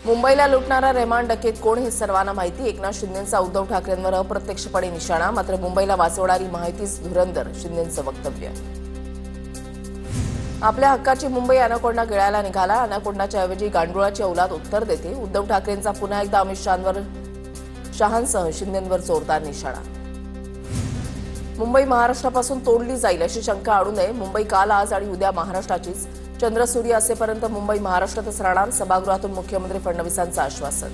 मुंबईला लुटणारा रेहमान डकेत कोण हे सर्वांना माहिती। एकनाथ शिंदेंचा उद्धव ठाकरेंवर अप्रत्यक्षपणे निशाणा, मात्र मुंबईला वाचवणारी माहितीच धुरंधर, शिंदेंचं वक्तव्य। आपल्या हक्काची मुंबई अनाकोंडा गिळायला निघाला, अनाकोंडाच्या ऐवजी गांडुळाची औलाद उत्तर देते। उद्धव ठाकरेंचा पुन्हा एकदा अमित शहांसह शिंदेंवर जोरदार निशाणा। मुंबई महाराष्ट्रापासून तोडली जाईल अशी शंका अडू नये, मुंबई काल आज आणि उद्या महाराष्ट्राचीच, चंद्र सूर्य असेपर्यंत मुंबई महाराष्ट्रातच राहणार, सभागृहातून मुख्यमंत्री फडणवीसांचं आश्वासन।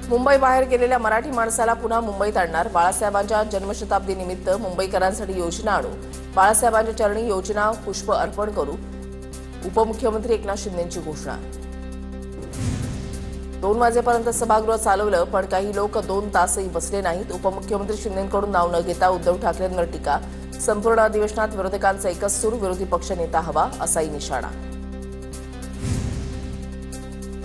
मुंबई बाहेर गेलेल्या मराठी माणसाला पुन्हा मुंबईत आणणार, बाळासाहेबांच्या जन्मशताब्दीनिमित्त मुंबईकरांसाठी योजना आणू, बाळासाहेबांच्या चरणी योजना पुष्प अर्पण करू, उपमुख्यमंत्री एकनाथ शिंदेंची घोषणा। 2 वाजेपर्यंत सभागृह चालवलं, पण काही लोक 2 तासही बसले नाहीत। उपमुख्यमंत्री शिंदेंकडून नाव न घेता उद्धव ठाकरेंवर टीका, संपूर्ण अधिवेशनात विरोधकांचा एकच सूर, विरोधी पक्षनेता हवा असाही निशाणा।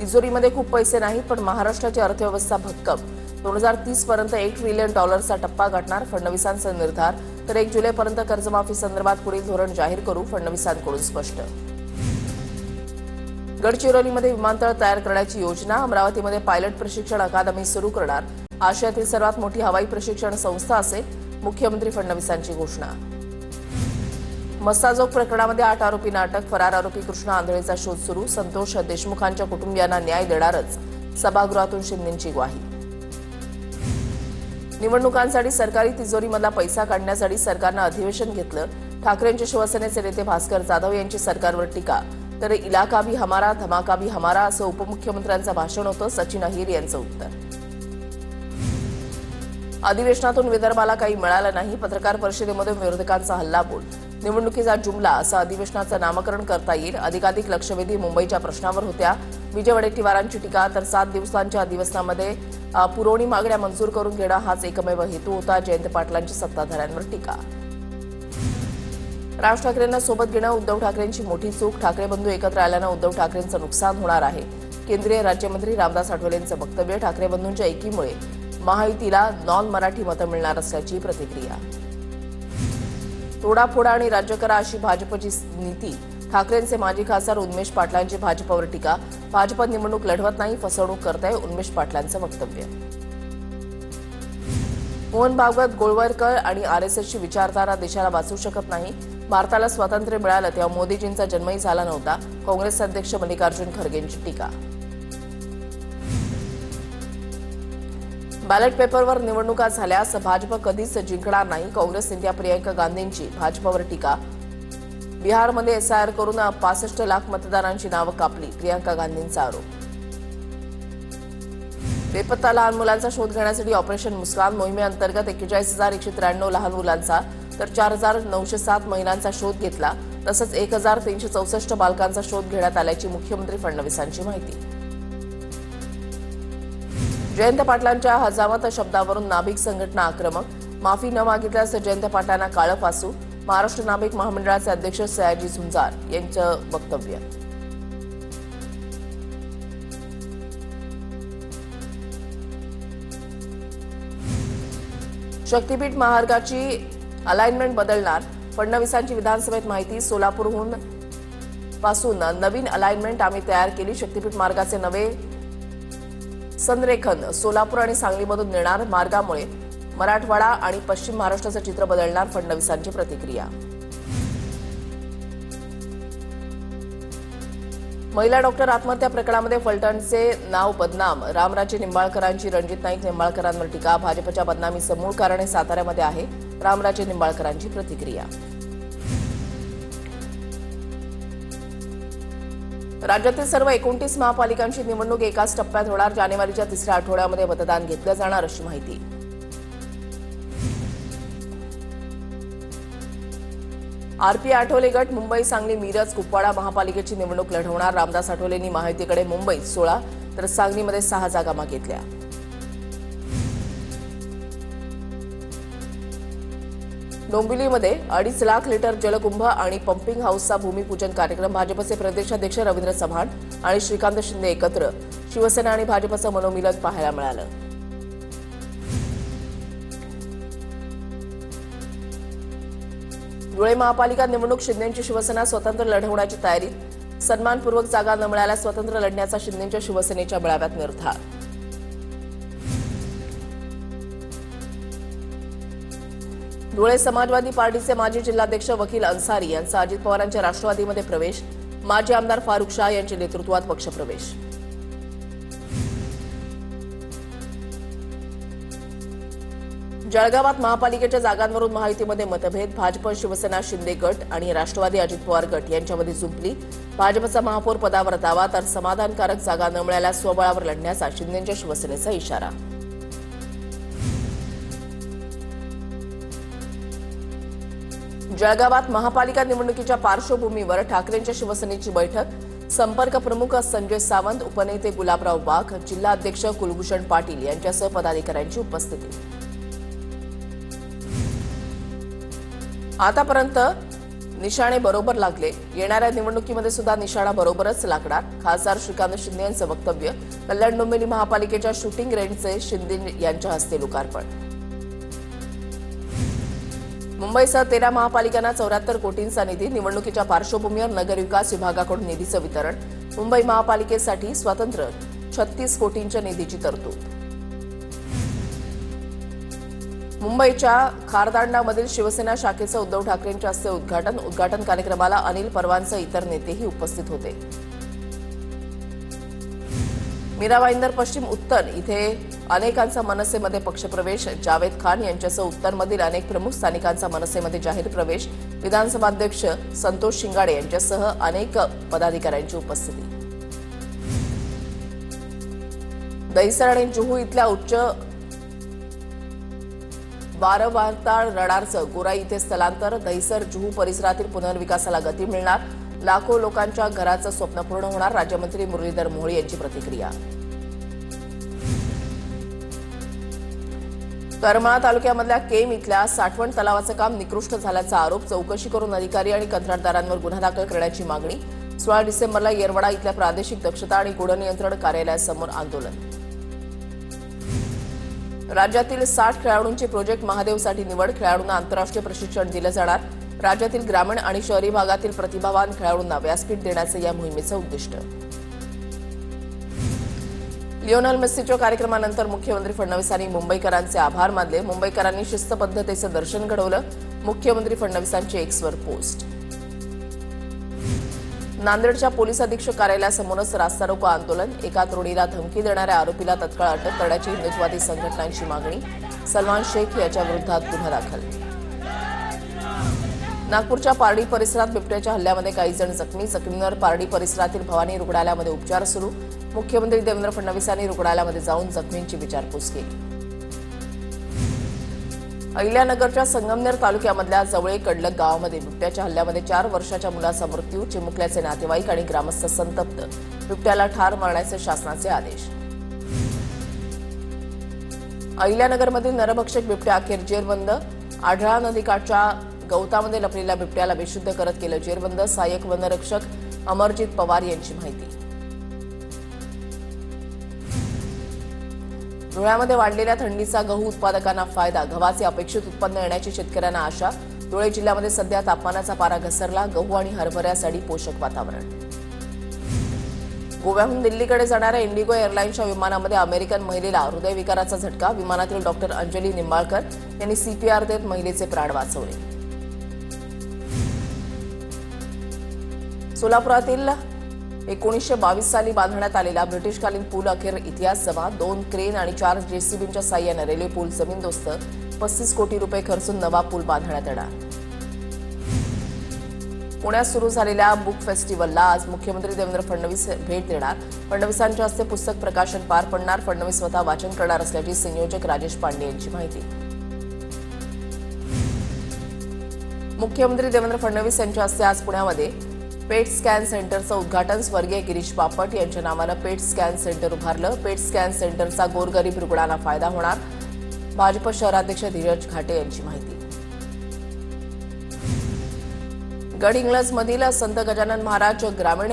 तिजोरीमध्ये खूप पैसे नाहीत, पण महाराष्ट्राची अर्थव्यवस्था भक्कम, 2030 पर्यंत $1 ट्रिलियन टप्पा गाठणार, फडणवीसांचा निर्धार, तर 1 जुलैपर्यंत कर्जमाफी संदर्भात पुढील धोरण जाहीर करू, फडणवीसांकडून स्पष्ट। गडचिरोलीमध्ये विमानतळ तयार करण्याची योजना, अमरावतीमध्ये पायलट प्रशिक्षण अकादमी सुरू करणार, आशियातील सर्वात मोठी हवाई प्रशिक्षण संस्था असेल, मुख्यमंत्री फडणवीसांची घोषणा। मस्साजोग प्रकरणामध्ये 8 आरोपींना अटक, फरार आरोपी कृष्णा आंधळेचा शोध सुरू, संतोष देशमुखांच्या कुटुंबियांना न्याय देणारच, सभागृहातून शिंदेंची ग्वाही। निवडणुकांसाठी सरकारी तिजोरीमधला पैसा काढण्यासाठी सरकारनं अधिवेशन घेतलं, ठाकरेंचे शिवसेनेचे नेते भास्कर जाधव यांची सरकारवर टीका, तर इलाका भी हमारा धमाका भी हमारा असं उपमुख्यमंत्र्यांचं भाषण होतं, सचिन अहिर यांचं उत्तर। अधिवेशनातून विदर्भाला काही मिळालं नाही, पत्रकार परिषदेमध्ये विरोधकांचा हल्लाबोल, निवडणुकीचा जुमला असं अधिवेशनाचं नामकरण करता येईल, अधिकाधिक लक्षवेधी मुंबईच्या प्रश्नावर होत्या, विजय वडेट्टीवारांची टीका, तर 7 दिवसांच्या अधिवेशनामध्ये पुरवणी मागण्या मंजूर करून घेणं हाच एकमेव हेतू होता, जयंत पाटलांची सत्ताधाऱ्यांवर टीका। राज ठाकरेंना सोबत घेणं उद्धव ठाकरेंची मोठी चूक, ठाकरे बंधू एकत्र आल्यानं उद्धव ठाकरेंचं नुकसान होणार आहे, केंद्रीय राज्यमंत्री रामदास आठवलेंचं वक्तव्य, ठाकरे बंधूंच्या एकीमुळे महायुतीला नॉन मराठी मतं मिळणार असल्याची प्रतिक्रिया। तोडाफोडा आणि राज्य करा अशी भाजपची नीती, ठाकरेंचे माजी खासदार उन्मेष पाटलांची भाजपवर टीका, भाजप निवडणूक लढवत नाही, फसवणूक करताय, उन्मेष पाटलांचं वक्तव्य। मोहन भागवत, गोळवलकर आणि आरएसएसची विचारधारा देशाला वाचवू शकत नाही, भारताला स्वातंत्र्य मिळालं तेव्हा मोदीजींचा जन्मही झाला नव्हता, काँग्रेस अध्यक्ष मल्लिकार्जुन खरगेंची टीका। बॅलेट पेपरवर निवडणुका झाल्यास भाजप कधीच जिंकणार नाही, काँग्रेस नेत्या प्रियंका गांधींची भाजपवर टीका, बिहारमध्ये एसआयआर करून 65 लाख मतदारांची नावं कापली, प्रियंका गांधींचा आरोप। बेपत्ता लहान मुलांचा शोध घेण्यासाठी ऑपरेशन मुस्कान मोहिमेअंतर्गत 41,193 लहान मुलांचा तर 4,907 महिलांचा शोध घेतला, तसंच 1,364 बालकांचा शोध घेण्यात आल्याची मुख्यमंत्री फडणवीसांची माहिती। जयंत पाटलांच्या हजामत शब्दावरून नाभिक संघटना आक्रमक, माफी न मागितल्यास जयंत पाटलांना काळं फासू, महाराष्ट्र नाभिक महामंडळाचे अध्यक्ष सयाजी झुंजार यांचं वक्तव्य। शक्तीपीठ महामार्गाची अलाइनमेंट बदलणार, फडणवीसांची विधानसभेत माहिती, सोलापूरहून पासून नवीन अलाइनमेंट आम्ही तयार केली, शक्तीपीठ मार्गाचे नवे संरेखन सोलापूर आणि सांगलीमधून नेणार, मार्गामुळे मराठवाडा आणि पश्चिम महाराष्ट्राचं चित्र बदलणार, फडणवीसांची प्रतिक्रिया। महिला डॉक्टर आत्महत्या प्रकरणामध्ये फलटणचे नाव बदनाम, रामराजे निंबाळकरांची रणजित नाईक निंबाळकरांवर टीका, भाजपच्या बदनामीचं मूळ कारण हे साताऱ्यामध्ये आहे, रामराजे निंबाळकरांची प्रतिक्रिया। राज्यातील सर्व 29 महापालिकांची निवडणूक एकाच टप्प्यात होणार, जानेवारीच्या 3ऱ्या आठवड्यामध्ये मतदान घेतलं जाणार अशी माहिती। आरपी आठवले गट मुंबई, सांगली, मिरज, कुपवाडा महापालिकेची निवडणूक लढवणार, रामदास आठवलेंनी महायुतीकडे मुंबईत 16 तर सांगलीमध्ये 6 जागा मागितल्या। डोंबिवलीमध्ये 2.5 लाख लिटर जलकुंभ आणि पंपिंग हाऊसचा भूमिपूजन कार्यक्रम, भाजपचे प्रदेशाध्यक्ष रवींद्र चव्हाण आणि श्रीकांत शिंदे एकत्र, शिवसेना आणि भाजपचं मनोमिलन पाहायला मिळालं। धुळे महापालिका निवडणूक, शिंदेंची शिवसेना स्वतंत्र लढवण्याची तयारीत, सन्मानपूर्वक जागा न मिळाल्यास स्वतंत्र लढण्याचा शिंदेच्या शिवसेनेच्या मेळाव्यात निर्धार. धुळे समाजवादी पार्टीचे माजी जिल्हाध्यक्ष वकील अन्सारी यांचा अजित पवारांच्या राष्ट्रवादीमध्ये प्रवेश. माजी आमदार फारुख शाह यांच्या नेतृत्वात पक्षप्रवेश. जळगावात महापालिकेच्या जागांवरून महायुतीमध्ये मतभेद. भाजप, शिवसेना, शिंदे गट आणि राष्ट्रवादी अजित पवार गट यांच्यामध्ये जुंपली. भाजपचा महापौर पदावर दावा तर समाधानकारक जागा न मिळाल्यास स्वबळावर लढण्याचा शिंदेच्या शिवसेनेचा इशारा. जळगावात महापालिका निवडणुकीच्या पार्श्वभूमीवर ठाकरेंच्या शिवसेनेची बैठक. संपर्क प्रमुख संजय सावंत, उपनेते गुलाबराव वाघ, जिल्हाध्यक्ष कुलभूषण पाटील यांच्यासह पदाधिकाऱ्यांची उपस्थिती. आतापर्यंत निशाणे बरोबर लागले. येणाऱ्या निवडणुकीमध्ये सुद्धा निशाणा बरोबरच लागणार. खासदार श्रीकांत शिंदे यांचं वक्तव्य. कल्याण डोंबिवली महापालिकेच्या शूटिंग रेंजचे शिंदे यांच्या हस्ते लोकार्पण. मुंबईसह 13 महापालिकांना 74 कोटींचा निधी. निवडणुकीच्या पार्श्वभूमीवर नगरविकास विभागाकडून निधीचं वितरण. मुंबई महापालिकेसाठी स्वतंत्र 36 कोटींच्या निधीची तरतूद. मुंबईच्या खारदांडामधील शिवसेना शाखेचं उद्धव ठाकरेंच्या हस्ते उद्घाटन. उद्घाटन कार्यक्रमाला अनिल परवांसह इतर नेतेही उपस्थित होते. मीरा भाईंदर पश्चिम उत्तर इथे अनेकांचा मनसेमध्ये पक्षप्रवेश. जावेद खान यांच्यासह उत्तरमधील अनेक प्रमुख स्थानिकांचा मनसेमध्ये जाहीर प्रवेश. विधानसभा अध्यक्ष संतोष शिंगाडे यांच्यासह अनेक पदाधिकाऱ्यांची उपस्थिती. दहिसर आणि जुहू इथल्या उच्च वारंवारता रडारचं गोराई इथे स्थलांतर. दहिसर जुहू परिसरातील पुनर्विकासाला गती मिळणार. लाखो लोकांच्या घराचं स्वप्न पूर्ण होणार. राज्यमंत्री मुरलीधर मोहोळ यांची प्रतिक्रिया. करमाळा तालुक्यामधल्या केम इथल्या साठवण तलावाचं काम निकृष्ट झाल्याचा आरोप. चौकशी करून अधिकारी आणि कंत्राटदारांवर गुन्हा दाखल करण्याची मागणी. 16 डिसेंबरला येरवडा इथल्या प्रादेशिक दक्षता आणि गुण नियंत्रण कार्यालयासमोर आंदोलन. राज्यातील 60 खेळाडूंची प्रोजेक्ट महादेवसाठी निवड. खेळाडूंना आंतरराष्ट्रीय प्रशिक्षण दिलं जाणार. राज्यातील ग्रामीण आणि शहरी भागातील प्रतिभावान खेळाडूंना व्यासपीठ देण्याचं या मोहिमेचं उद्दिष्ट. लिओनेल मेस्सीच्या कार्यक्रमानंतर मुख्यमंत्री फडणवीसांनी मुंबईकरांचे आभार मानले. मुंबईकरांनी शिस्तबद्धतेचं दर्शन घडवलं. मुख्यमंत्री फडणवीसांची एक्सवर पोस्ट. नांदेडच्या पोलीस अधीक्षक कार्यालयासमोरच रास्ता रोको आंदोलन. एका तरुणीला धमकी देणाऱ्या आरोपीला तत्काळ अटक करण्याची हिंदुत्ववादी संघटनांची मागणी. सलमान शेख याच्या विरोधात गुन्हा दाखल. नागपूरच्या पारडी परिसरात बिबट्याच्या हल्ल्यामध्ये काही जण जखमी. जखमींवर पारडी परिसरातील भवानी रुग्णालयामध्ये उपचार सुरू. मुख्यमंत्री देवेंद्र फडणवीसांनी रुग्णालयामध्ये जाऊन जखमींची विचारपूस केली. अहिल्यानगरच्या संगमनेर तालुक्यामधल्या जवळे कडलक गावामध्ये बिबट्याच्या हल्ल्यामध्ये 4 वर्षाच्या मुलाचा मृत्यू. चिमुकल्याचे नातेवाईक आणि ग्रामस्थ संतप्त. बिबट्याला ठार मारण्याचे शासनाचे आदेश. अहिल्यानगरमधील नरभक्षक बिबट्या अखेर जेरबंद. आढळा नदीकाठच्या गवतामध्ये लपलेल्या बिबट्याला बेशुद्ध करत केलं जेरबंद. सहाय्यक वनरक्षक अमरजित पवार यांची माहिती. धुळ्यामध्ये वाढलेल्या थंडीचा गहू उत्पादकांना फायदा. गव्हाचे अपेक्षित उत्पन्न येण्याची शेतकऱ्यांना आशा. धुळे जिल्ह्यामध्ये सध्या तापमानाचा पारा घसरला. गहू आणि हरभऱ्यासाठी पोषक वातावरण. गोव्याहून दिल्लीकडे जाणाऱ्या इंडिगो एअरलाईन्सच्या विमानामध्ये अमेरिकन महिलेला हृदयविकाराचा झटका. विमानातील डॉक्टर अंजली निंबाळकर यांनी सीपीआर देत महिलेचे प्राण वाचवले. सोलापुरातील 1922 साली बांधण्यात आलेला ब्रिटिशकालीन पूल अखेर इतिहास जमा. 2 क्रेन आणि 4 जेसीबींच्या साह्याने रेल्वे पूल जमीनदोस्त. 35 कोटी रुपये खर्चून नवा पूल बांधण्यात येणार. पुण्यात सुरू झालेल्या बुक फेस्टिव्हलला आज मुख्यमंत्री देवेंद्र फडणवीस भेट देणार. फडणवीसांच्या हस्ते पुस्तक प्रकाशन पार पडणार. फडणवीस स्वतः वाचन करणार असल्याची संयोजक राजेश पांडे यांची माहिती. मुख्यमंत्री देवेंद्र फडणवीस यांच्या हस्ते आज पुण्यामध्ये पेट स्कॅन सेंटरचं उद्घाटन. स्वर्गीय गिरीश बापट यांच्या नावानं पेट स्कॅन सेंटर उभारलं. पेट स्कॅन सेंटरचा गोरगरीब रुग्णांना फायदा होणार. भाजप शहराध्यक्ष धीरज घाटे यांची माहिती. गडहिंग्लजमधील संत गजानन महाराज ग्रामीण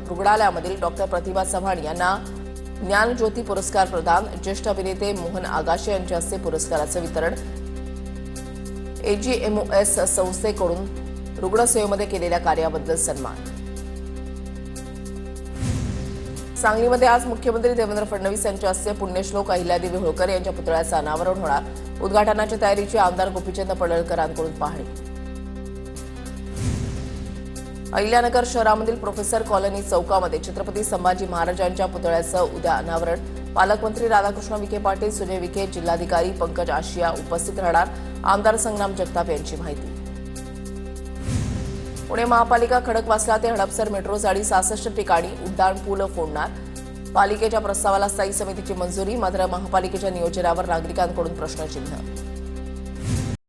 रुग्णालयामधील डॉक्टर प्रतिभा चव्हाण यांना ज्ञानज्योती पुरस्कार प्रदान. ज्येष्ठ अभिनेते मोहन आगाशे यांच्या हस्ते पुरस्काराचं वितरण. एजीएमओएस संस्थेकडून रुग्णसेवेमध्ये केलेल्या कार्याबद्दल सन्मान. सांगलीमध्ये आज मुख्यमंत्री देवेंद्र फडणवीस यांच्या हस्ते पुण्यश्लोक अहिल्यादेवी होळकर यांच्या पुतळ्याचं अनावरण होणार। उद्घाटनाच्या तयारीची आमदार गोपीचंद पडळकरांकडून पाहणी। अहिल्यानगर शहरामधील प्रोफेसर कॉलनी चौकामध्ये छत्रपती संभाजी महाराजांच्या पुतळ्याचं उद्या अनावरण। पालकमंत्री राधाकृष्ण विखे पाटील, सुजय विखे, जिल्हाधिकारी पंकज आशिया उपस्थित राहणार। आमदार संग्राम जगताप यांची माहिती। पुणे महापालिका खडकवासला ते हडपसर मेट्रो जाळी 66 ठिकाणी उड्डाण पूल फोडणार। पालिकेच्या प्रस्तावाला स्थायी समितीची मंजुरी, मात्र महापालिकेच्या नियोजनावर नागरिकांकडून प्रश्नचिन्ह।